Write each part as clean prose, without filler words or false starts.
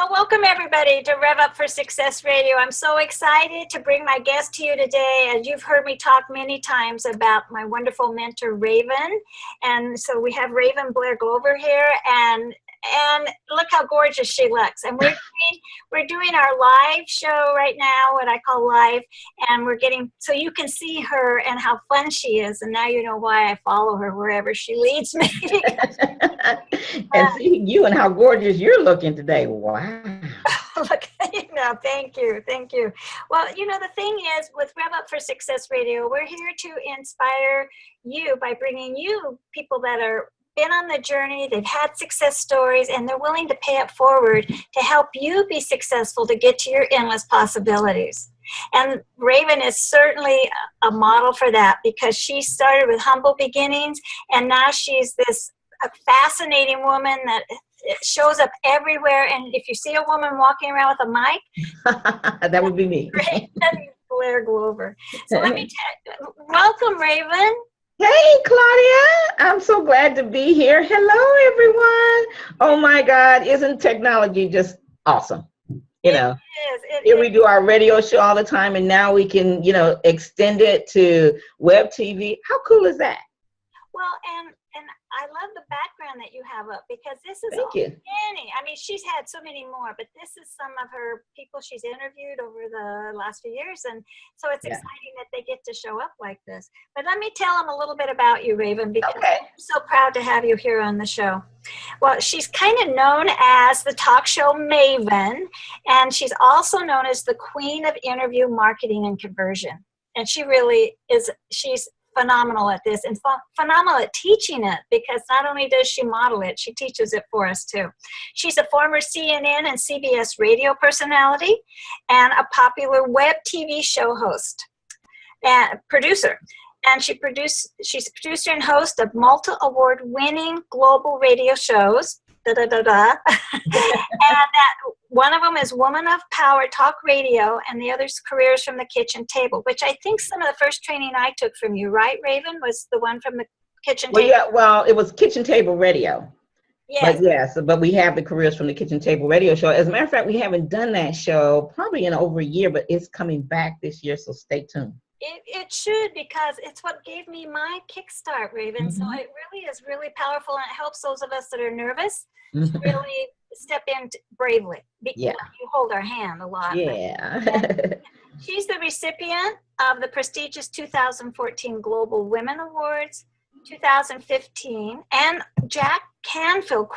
Well, welcome everybody to Rev Up for Success Radio. I'm so excited to bring my guest to you today. As you've heard me talk many times about my wonderful mentor, Raven. And so we have Raven Blair Glover here, and look how gorgeous she looks. And we're doing our live show right now, what I call live, and we're getting, so you can see her and how fun she is. And now you know why I follow her wherever she leads me. And see you and how gorgeous you're looking today. Wow. Look, thank you. Well, the thing is, with Rev Up for Success Radio, we're here to inspire you by bringing you people that are been on the journey, they've had success stories, and they're willing to pay it forward to help you be successful to get to your endless possibilities. And Raven is certainly a model for that, because she started with humble beginnings, and now she's this fascinating woman that shows up everywhere. And if you see a woman walking around with a mic, that would be me. Blair Glover. So let me welcome, Raven. Hey, Claudia, I'm so glad to be here. Hello, everyone. Oh my God, isn't technology just awesome? It is. We do our radio show all the time, and now we can, extend it to web TV. How cool is that? Well, and I love the background that you have up, because this is many. I mean, she's had so many more, but this is some of her people she's interviewed over the last few years. And so it's exciting that they get to show up like this. But let me tell them a little bit about you, Raven, because I'm so proud to have you here on the show. Well, she's kind of known as the talk show Maven, and she's also known as the queen of interview marketing and conversion. And she really is, she's phenomenal at this, and phenomenal at teaching it, because not only does she model it, she teaches it for us too. She's a former CNN and CBS radio personality and a popular web TV show host and producer. And she's a producer and host of multi-award winning global radio shows. And one of them is Woman of Power Talk Radio, and the other's Careers from the Kitchen Table, which I think some of the first training I took from you, right, Raven, was the one from the kitchen table? Yeah, well, it was Kitchen Table Radio. Yes. But we have the Careers from the Kitchen Table radio show. As a matter of fact, we haven't done that show probably in over a year, but it's coming back this year, so stay tuned. It should, because it's what gave me my kickstart, Raven. Mm-hmm. So it really is really powerful, and it helps those of us that are nervous to really step in bravely. You hold our hand a lot. Yeah. She's the recipient of the prestigious 2014 Global Women Awards, 2015, and Jack Canfield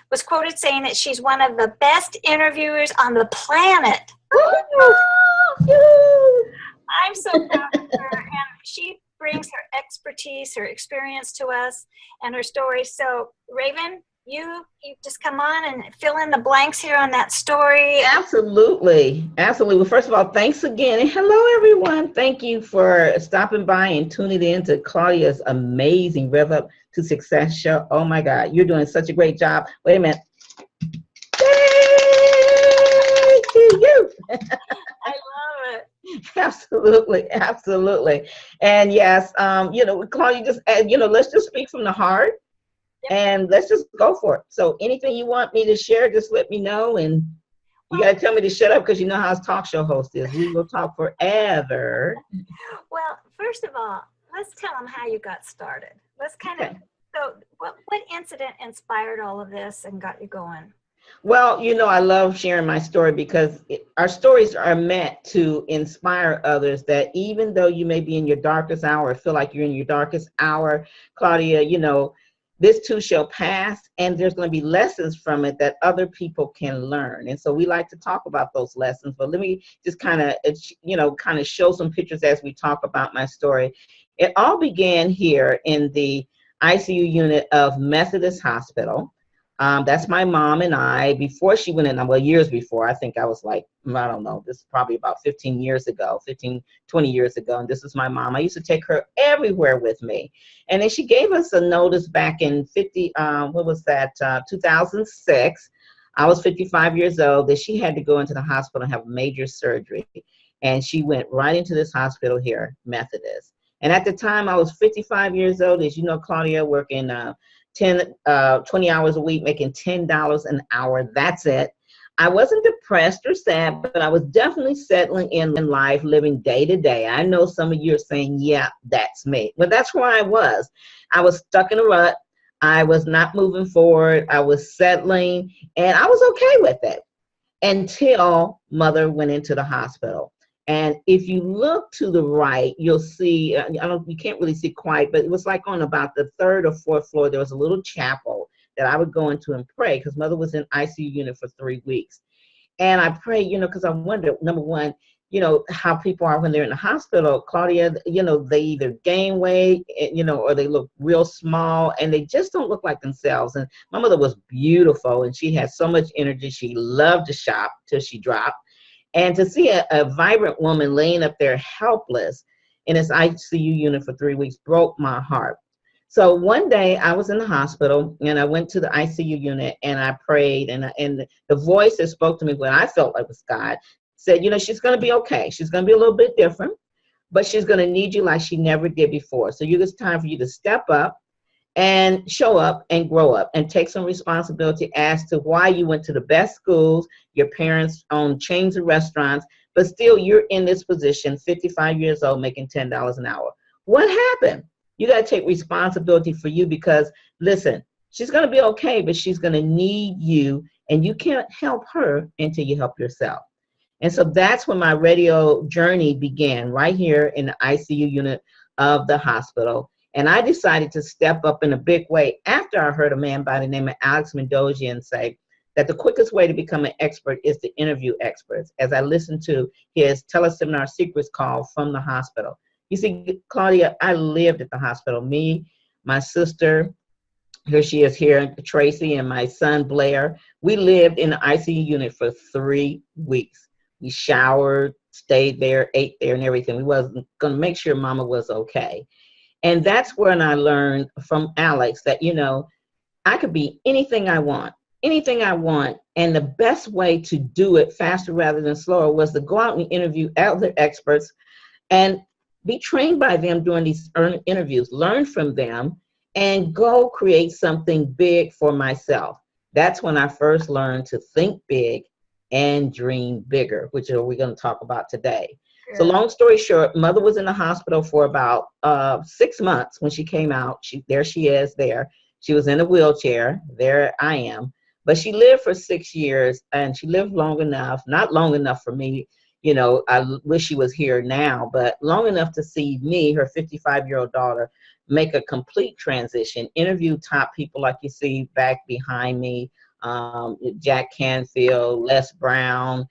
was quoted saying that she's one of the best interviewers on the planet. I'm so proud of her, and she brings her expertise, her experience to us, and her story. So, Raven, you just come on and fill in the blanks here on that story. Absolutely. Well, first of all, thanks again. And hello, everyone. Thank you for stopping by and tuning in to Claudia's amazing Rev Up to Success show. Oh, my God. You're doing such a great job. Wait a minute. Yay to you. I love it. Absolutely. And yes, Claudia, just, let's just speak from the heart. Yep. And let's just go for it. So anything you want me to share, just let me know. And you got to tell me to shut up, because you know how a talk show host is. We will talk forever. Well, first of all, let's tell them how you got started. Let's so what incident inspired all of this and got you going? Well, I love sharing my story, because our stories are meant to inspire others, that even though you may be in your darkest hour or feel like you're in your darkest hour, Claudia, this too shall pass, and there's going to be lessons from it that other people can learn. And so we like to talk about those lessons. But let me just kind of show some pictures as we talk about my story. It all began here in the ICU unit of Methodist Hospital. That's my mom and I, before she went in, well, years before. I think I was like, I don't know, this is probably about 15, 20 years ago. And this is my mom. I used to take her everywhere with me. And then she gave us a notice back in 2006. I was 55 years old, that she had to go into the hospital and have major surgery. And she went right into this hospital here, Methodist. And at the time, I was 55 years old, as you know, Claudia, working 20 hours a week, making $10 an hour. That's it. I wasn't depressed or sad, but I was definitely settling in life, living day to day. I know some of you are saying, yeah, that's me. But that's where I was. I was stuck in a rut. I was not moving forward. I was settling, and I was okay with it until mother went into the hospital. And if you look to the right, you'll see, you can't really see quite, but it was like on about the third or fourth floor, there was a little chapel that I would go into and pray because mother was in ICU unit for 3 weeks. And I pray, because I wonder, number one, how people are when they're in the hospital. Claudia, they either gain weight, or they look real small and they just don't look like themselves. And my mother was beautiful and she had so much energy. She loved to shop till she dropped. And to see a vibrant woman laying up there helpless in this ICU unit for 3 weeks broke my heart. So one day I was in the hospital and I went to the ICU unit and I prayed, and the voice that spoke to me when I felt like it was God said, she's going to be okay. She's going to be a little bit different, but she's going to need you like she never did before. So it's time for you to step up and show up and grow up and take some responsibility as to why you went to the best schools, your parents own chains of restaurants, but still you're in this position, 55 years old, making $10 an hour. What happened? You got to take responsibility for you because, listen, she's going to be okay, but she's going to need you, and you can't help her until you help yourself. And so that's when my radio journey began, right here in the ICU unit of the hospital. And I decided to step up in a big way after I heard a man by the name of Alex Mendozian say that the quickest way to become an expert is to interview experts, as I listened to his teleseminar secrets call from the hospital. You see, Claudia, I lived at the hospital. Me, my sister, here she is here, Tracy, and my son, Blair. We lived in the ICU unit for 3 weeks. We showered, stayed there, ate there, and everything. We wasn't going to make sure mama was okay. And that's when I learned from Alex that, I could be anything I want. And the best way to do it faster rather than slower was to go out and interview other experts and be trained by them during these interviews, learn from them, and go create something big for myself. That's when I first learned to think big and dream bigger, which are we're going to talk about today. Sure. So long story short, mother was in the hospital for about 6 months when she came out. She is there. She was in a wheelchair. There I am. But she lived for 6 years, and she lived long enough, not long enough for me. I wish she was here now, but long enough to see me, her 55-year-old daughter, make a complete transition, interview top people like you see back behind me, Jack Canfield, Les Brown,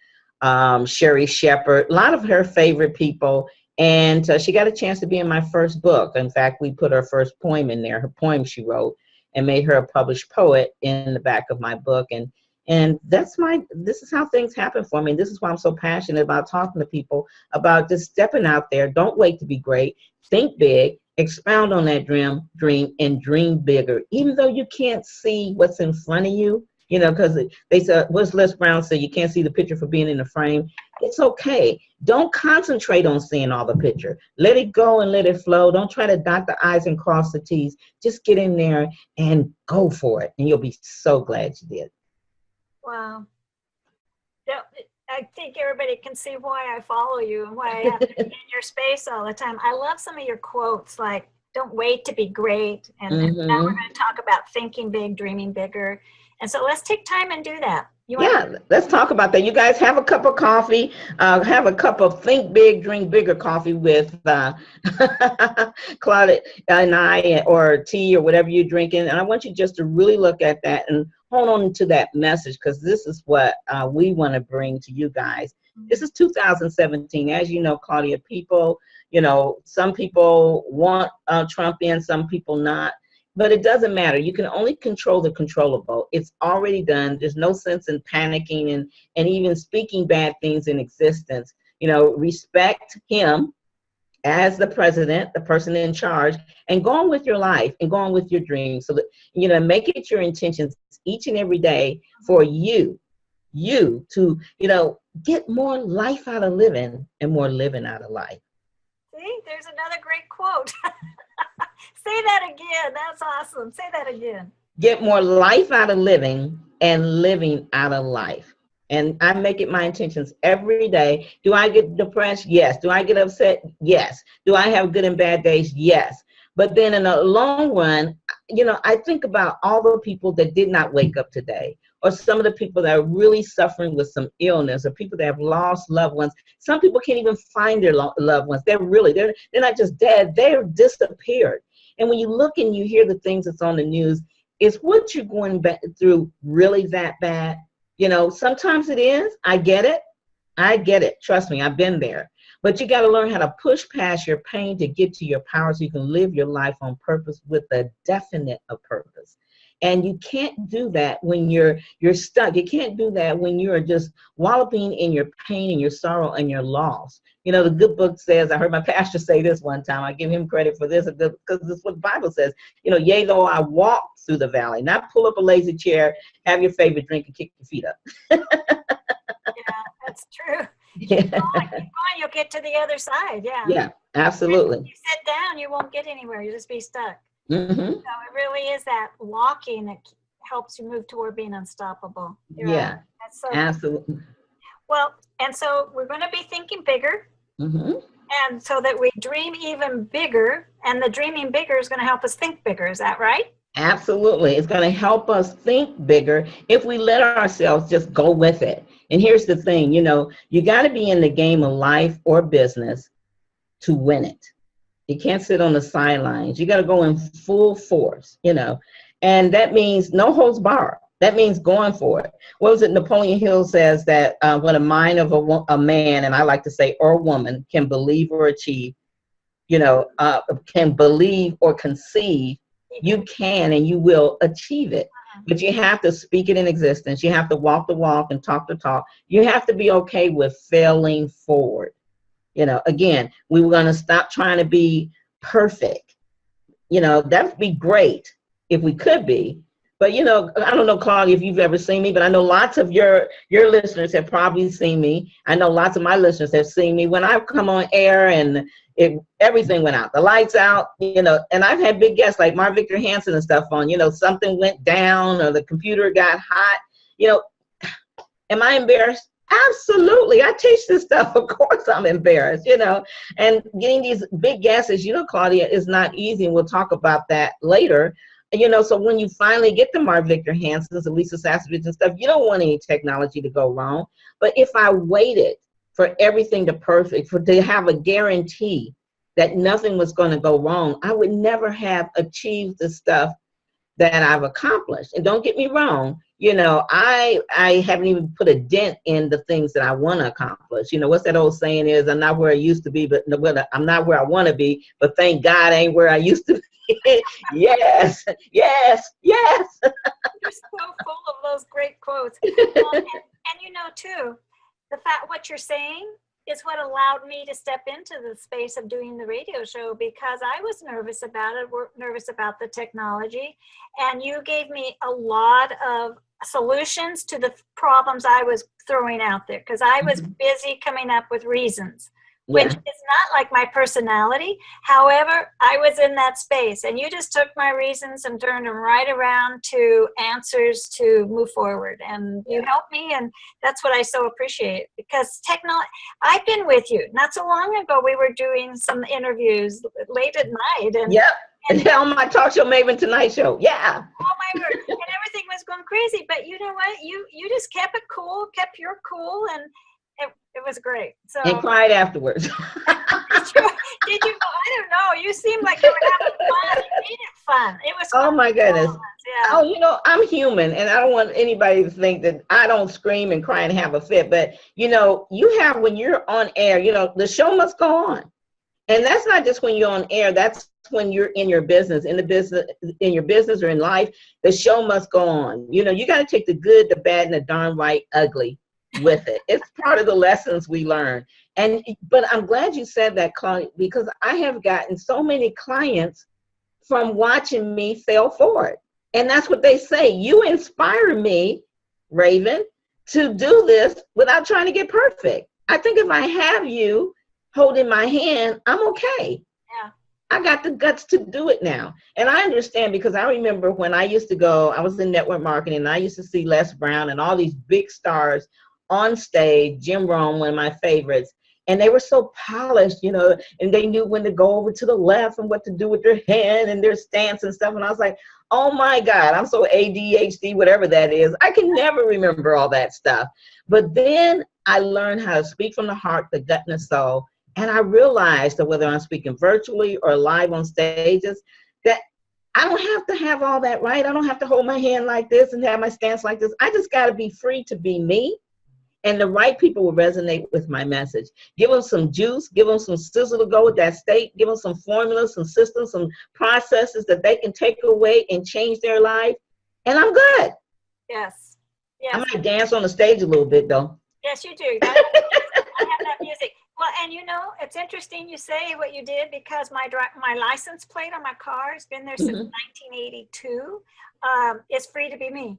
Sherry Shepard, a lot of her favorite people. And she got a chance to be in my first book. In fact, we put her first poem in there, her poem she wrote, and made her a published poet in the back of my book. And this is how things happen for me. This is why I'm so passionate about talking to people about just stepping out there. Don't wait to be great. Think big, expound on that dream, and dream bigger. Even though you can't see what's in front of you, because they said, what's Les Brown said, you can't see the picture for being in the frame. It's okay. Don't concentrate on seeing all the picture. Let it go and let it flow. Don't try to dot the I's and cross the T's. Just get in there and go for it. And you'll be so glad you did. Wow. I think everybody can see why I follow you and why I have to be in your space all the time. I love some of your quotes, like, don't wait to be great. And now we're going to talk about thinking big, dreaming bigger. And so let's take time and do that. Let's talk about that. You guys have a cup of coffee, have a cup of Think Big, Drink Bigger coffee with Claudia and I, or tea or whatever you're drinking. And I want you just to really look at that and hold on to that message, because this is what we want to bring to you guys. This is 2017. As you know, Claudia, people, some people want Trump in, some people not. But it doesn't matter. You can only control the controllable. It's already done. There's no sense in panicking and even speaking bad things in existence. Respect him as the president, the person in charge, and go on with your life and go on with your dreams. So that, make it your intentions each and every day for you to, get more life out of living and more living out of life. See, there's another great quote. Say that again. That's awesome. Say that again. Get more life out of living and living out of life. And I make it my intentions every day. Do I get depressed? Yes. Do I get upset? Yes. Do I have good and bad days? Yes. But then in the long run, I think about all the people that did not wake up today, or some of the people that are really suffering with some illness, or people that have lost loved ones. Some people can't even find their loved ones. They're not just dead, they're disappeared. And when you look and you hear the things that's on the news, is what you're going back through really that bad? Sometimes it is. I get it. Trust me, I've been there. But you got to learn how to push past your pain to get to your power so you can live your life on purpose with a definite of purpose. And you can't do that when you're stuck. You can't do that when you're just wallowing in your pain and your sorrow and your loss. The good book says, I heard my pastor say this one time, I give him credit for this because this is what the Bible says, yea, though I walk through the valley, not pull up a lazy chair, have your favorite drink and kick your feet up. Yeah, that's true. Keep going, you'll get to the other side. Yeah, absolutely. If you sit down, you won't get anywhere. You'll just be stuck. Mm-hmm. So it really is that walking that helps you move toward being unstoppable. Yeah, that's so absolutely. Well, and so we're going to be thinking bigger. Mm-hmm. And so that we dream even bigger, and the dreaming bigger is going to help us think bigger. Is that right? Absolutely. It's going to help us think bigger if we let ourselves just go with it. And here's the thing, you got to be in the game of life or business to win it. You can't sit on the sidelines. You got to go in full force, and that means no holds barred. That means going for it. What was it? Napoleon Hill says that when a mind of a man, and I like to say, or a woman, can believe or achieve, can believe or conceive, you can and you will achieve it. But you have to speak it in existence. You have to walk the walk and talk the talk. You have to be okay with failing forward. Again, we were going to stop trying to be perfect. That would be great if we could be. But, I don't know, Claudia, if you've ever seen me, but I know lots of your listeners have probably seen me. I know lots of my listeners have seen me when I've come on air and everything went out, the lights out, and I've had big guests like Mark Victor Hansen and stuff on, something went down or the computer got hot, am I embarrassed? Absolutely. I teach this stuff. Of course I'm embarrassed, and getting these big guesses, Claudia, is not easy. And we'll talk about that later. So when you finally get the Mark Victor Hansens and Lisa Sasevich and stuff, you don't want any technology to go wrong. But if I waited for everything to have a guarantee that nothing was going to go wrong, I would never have achieved the stuff that I've accomplished. And don't get me wrong, I haven't even put a dent in the things that I want to accomplish. What's that old saying is, I'm not where I used to be, but I'm not where I want to be, but thank God I ain't where I used to be. Yes. You're so full of those great quotes. And too, what you're saying is what allowed me to step into the space of doing the radio show, because I was nervous about it, nervous about the technology, and you gave me a lot of solutions to the problems I was throwing out there, because I was busy coming up with reasons. Which is not like my personality. However, I was in that space, and you just took my reasons and turned them right around to answers to move forward. And you helped me, and that's what I so appreciate, because I've been with you. Not so long ago, we were doing some interviews late at night. And on my talk show, Maven Tonight Show. Yeah. Oh my word. And everything was going crazy. But you know what? You just kept it cool, kept your cool, and it was great. So and cried afterwards. Did you? I don't know. You seemed like you were having fun. You made it fun. It was fun. Oh my goodness. Yeah. Oh, I'm human, and I don't want anybody to think that I don't scream and cry and have a fit. But when you're on air, the show must go on, and that's not just when you're on air. That's when you're in your business, in your business or in life. The show must go on. You got to take the good, the bad, and the darn right ugly with it. It's part of the lessons we learn. But I'm glad you said that, Claudia, because I have gotten so many clients from watching me fail forward. And that's what they say. You inspire me, Raven, to do this without trying to get perfect. I think if I have you holding my hand, I'm okay. Yeah. I got the guts to do it now. And I understand, because I remember when I was in network marketing, and I used to see Les Brown and all these big stars on stage, Jim Rome, one of my favorites, and they were so polished, you know, and they knew when to go over to the left and what to do with their hand and their stance and stuff. And I was like, oh my God, I'm so ADHD, whatever that is. I can never remember all that stuff. But then I learned how to speak from the heart, the gut, and the soul. And I realized that whether I'm speaking virtually or live on stages, that I don't have to have all that, right? I don't have to hold my hand like this and have my stance like this. I just got to be free to be me. And the right people will resonate with my message. Give them some juice, give them some sizzle to go with that steak, give them some formulas, some systems, some processes that they can take away and change their life. And I'm good. Yes. Yes. I might dance on the stage a little bit though. Yes, you do. I have that music. Well, and you know, it's interesting you say what you did, because my license plate on my car has been there since 1982. It's free to be me.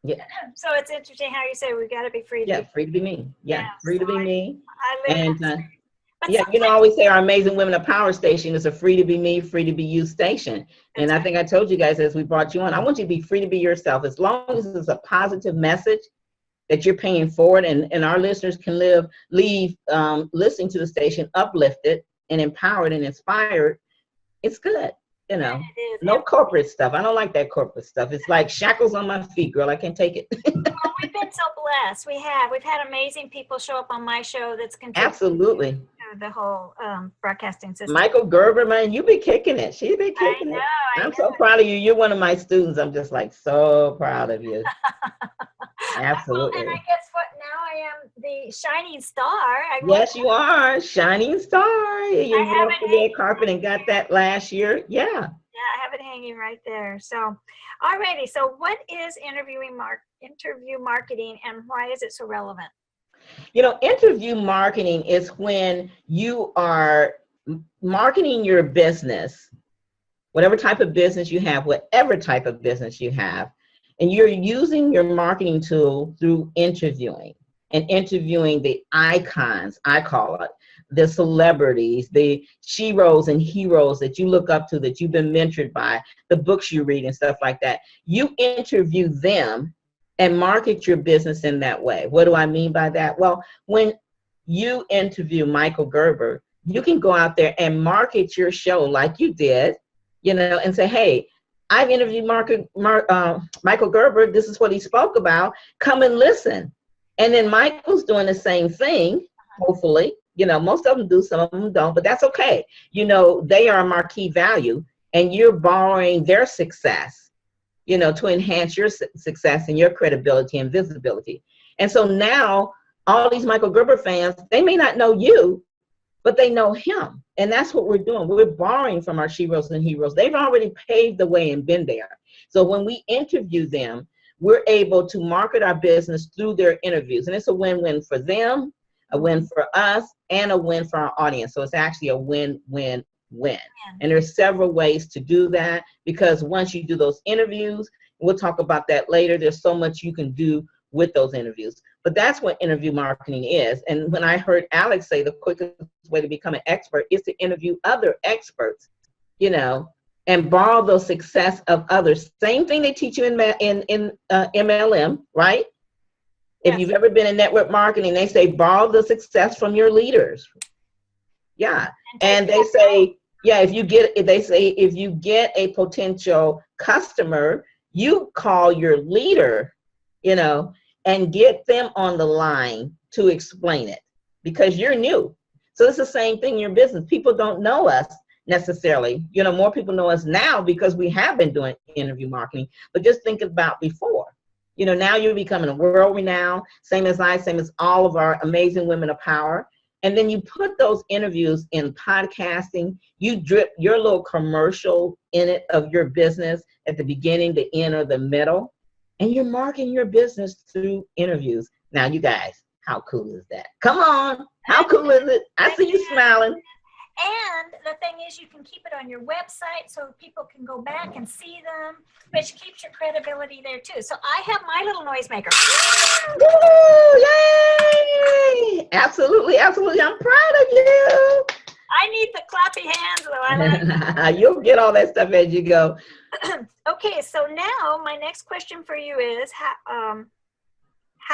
Yeah. So it's interesting how you say we got to be free to be. Free to be me. Yeah, free to be me. I live and you know, I always say our Amazing Women of Power station is a free to be me, free to be you station. And I think I told you guys as we brought you on, I want you to be free to be yourself, as long as it's a positive message that you're paying forward, and our listeners can leave listening to the station uplifted and empowered and inspired. It's good. You know, no corporate stuff. I don't like that corporate stuff. It's like shackles on my feet, girl. I can't take it. Well, we've been so blessed. We've had amazing people show up on my show that's contributed absolutely to the whole broadcasting system. Michael Gerber, man, you be kicking it. She be kicking it. I'm so proud of you. You're one of my students. I'm just like so proud of you. Absolutely. Well, and I guess what, now I am the shining star. Yes, you are shining star. You went off the red carpet and got that last year. Yeah. Yeah, I have it hanging right there. So, alrighty. So, what is interview marketing, and why is it so relevant? You know, interview marketing is when you are marketing your business, whatever type of business you have, and you're using your marketing tool through interviewing, and interviewing the icons, I call it, the celebrities, the sheroes and heroes that you look up to, that you've been mentored by, the books you read and stuff like that. You interview them and market your business in that way. What do I mean by that? Well, when you interview Michael Gerber, you can go out there and market your show like you did, you know, and say, hey, I've interviewed Michael Gerber. This is what he spoke about. Come and listen. And then Michael's doing the same thing, hopefully. You know, most of them do, some of them don't, but that's okay. You know, they are marquee value, and you're borrowing their success, you know, to enhance your success and your credibility and visibility. And so now all these Michael Gerber fans, they may not know you, but they know him. And that's what we're doing. We're borrowing from our sheroes and heroes. They've already paved the way and been there. So when we interview them, we're able to market our business through their interviews. And it's a win-win for them, a win for us, and a win for our audience. So it's actually a win-win-win. And there's several ways to do that, because once you do those interviews, we'll talk about that later, there's so much you can do with those interviews. But that's what interview marketing is. And when I heard Alex say the quickest way to become an expert is to interview other experts, you know, and borrow the success of others. Same thing they teach you in MLM, right? Yes. If you've ever been in network marketing, they say borrow the success from your leaders. Yeah. And they say, yeah, if you get a potential customer, you call your leader, you know, and get them on the line to explain it, because you're new. So it's the same thing in your business. People don't know us necessarily. You know, more people know us now because we have been doing interview marketing, but just think about before. You know, now you're becoming a world renowned, same as all of our amazing women of power. And then you put those interviews in podcasting, you drip your little commercial in it of your business at the beginning, the end, or the middle, and you're marketing your business through interviews. Now, you guys, how cool is that? Come on, how cool is it? I see you smiling. And the thing is, you can keep it on your website so people can go back and see them, which keeps your credibility there too. So I have my little noisemaker. Woo, yay! Absolutely, absolutely. I'm proud of you. I need the clappy hands though. I like You'll get all that stuff as you go. Okay, so now my next question for you is, how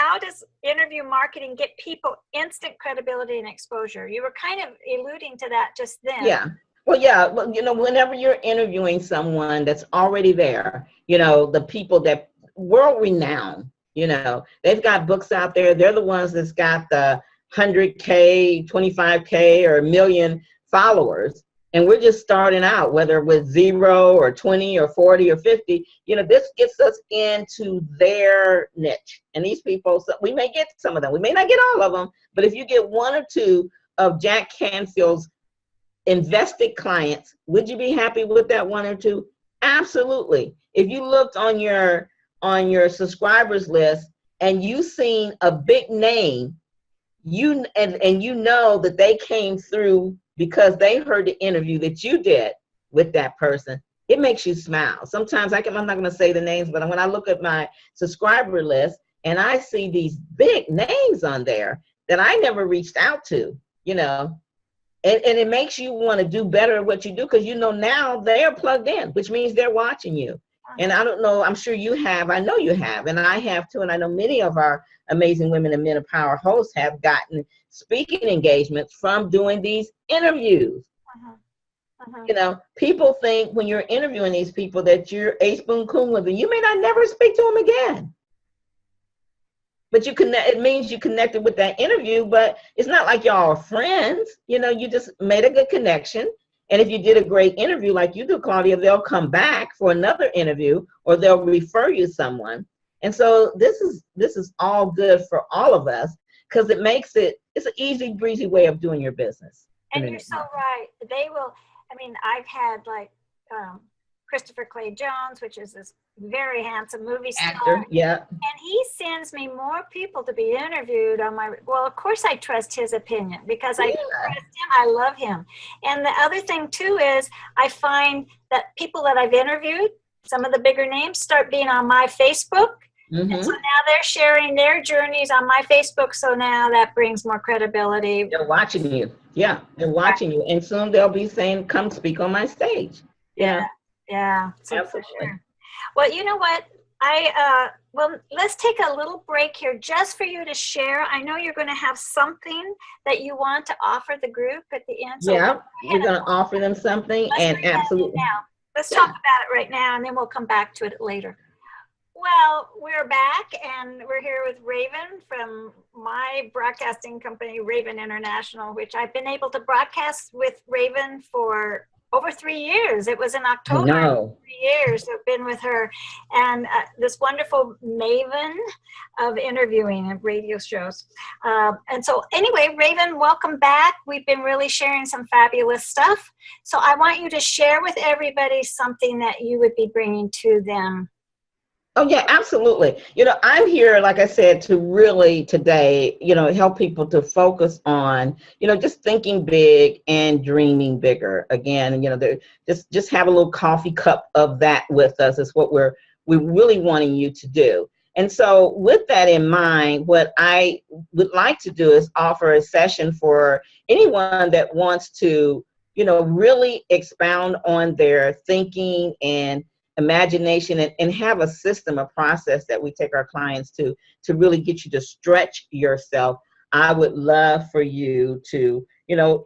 how does interview marketing get people instant credibility and exposure? You were kind of alluding to that just then. Yeah. Well, yeah. Well, whenever you're interviewing someone that's already there, the people that world renowned, they've got books out there. They're the ones that's got the 100K, 25K, or a million followers. And we're just starting out, whether with 0 or 20 or 40 or 50, this gets us into their niche. And these people, so we may get some of them. We may not get all of them, but if you get 1 or 2 of Jack Canfield's invested clients, would you be happy with that 1 or 2? Absolutely. If you looked on your subscribers list and you seen a big name, and you know that they came through because they heard the interview that you did with that person, it makes you smile. Sometimes I'm not going to say the names, but when I look at my subscriber list and I see these big names on there that I never reached out to, and it makes you want to do better at what you do, because now they're plugged in, which means they're watching you. And I don't know, I'm sure you have, I know you have, and I have too, and I know many of our amazing women and men of power hosts have gotten speaking engagements from doing these interviews. People think when you're interviewing these people that you're a spoon coon with them. You may not never speak to them again. But it means you connected with that interview, but it's not like y'all are friends. You just made a good connection. And if you did a great interview like you do, Claudia, they'll come back for another interview, or they'll refer you someone. And so this is all good for all of us, because it's an easy breezy way of doing your business. And you're so right. They will. I've had Christopher Clay Jones, which is this very handsome movie star. Actor, yeah. And he sends me more people to be interviewed on well, of course I trust his opinion, because I trust him. I love him. And the other thing too is I find that people that I've interviewed, some of the bigger names, start being on my Facebook. And so now they're sharing their journeys on my Facebook. So now that brings more credibility. They're watching you. Yeah, they're watching you. And soon they'll be saying, come speak on my stage. Yeah. Yeah. So absolutely. For sure. Well, you know what? Well, let's take a little break here just for you to share. I know you're going to have something that you want to offer the group at the end. So yeah, we're going to offer them something. And absolutely. Now. Let's talk about it right now, and then we'll come back to it later. Well, we're back, and we're here with Raven from my broadcasting company, Raven International, which I've been able to broadcast with Raven for over 3 years. It was in October. 3 years I've been with her, and this wonderful Maven of interviewing and radio shows. And so anyway, Raven, welcome back. We've been really sharing some fabulous stuff. So I want you to share with everybody something that you would be bringing to them. Oh, yeah, absolutely. I'm here, like I said, to really today, help people to focus on, just thinking big and dreaming bigger. Again, just have a little coffee cup of that with us is what we're really wanting you to do. And so with that in mind, what I would like to do is offer a session for anyone that wants to, really expound on their thinking and imagination, and have a system, a process that we take our clients to really get you to stretch yourself. I would love for you to,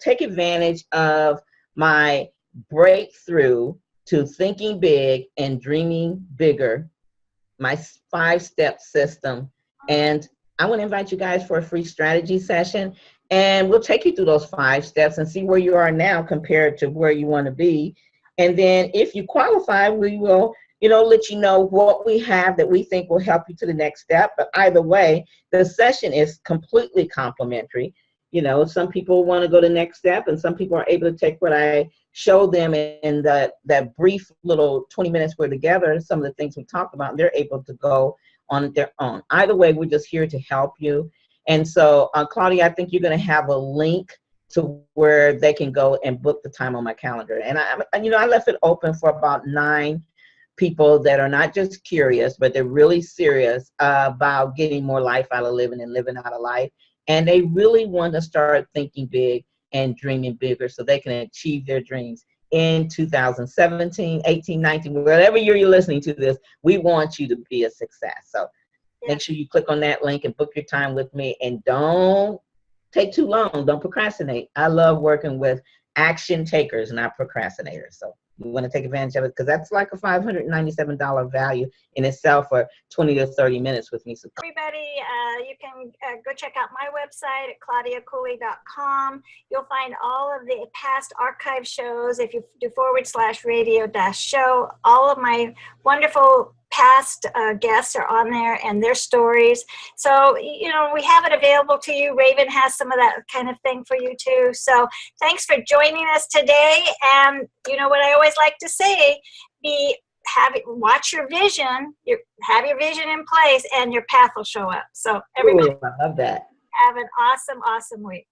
take advantage of my breakthrough to thinking big and dreaming bigger, my 5-step system. And I want to invite you guys for a free strategy session, and we'll take you through those 5 steps and see where you are now compared to where you want to be. And then if you qualify, we will, let you know what we have that we think will help you to the next step. But either way, the session is completely complimentary. Some people want to go to the next step, and some people are able to take what I show them in that brief little 20 minutes we're together, some of the things we talked about, and they're able to go on their own. Either way, we're just here to help you. And so, Claudia, I think you're going to have a link to where they can go and book the time on my calendar. And I left it open for about 9 people that are not just curious, but they're really serious about getting more life out of living and living out of life. And they really want to start thinking big and dreaming bigger so they can achieve their dreams in 2017, 18, 19, whatever year you're listening to this. We want you to be a success. So Make sure you click on that link and book your time with me. And don't take too long. Don't procrastinate. I love working with action takers, not procrastinators. So you want to take advantage of it because that's like a $597 value in itself for 20 to 30 minutes with me. So everybody, you can go check out my website at claudiacooley.com. You'll find all of the past archive shows. If you do /radio-show, all of my wonderful past guests are on there and their stories. So, you know, we have it available to you. Raven has some of that kind of thing for you too. So thanks for joining us today. And you know what I always like to say, watch your vision, have your vision in place and your path will show up. So everybody, I love that. Have an awesome, awesome week.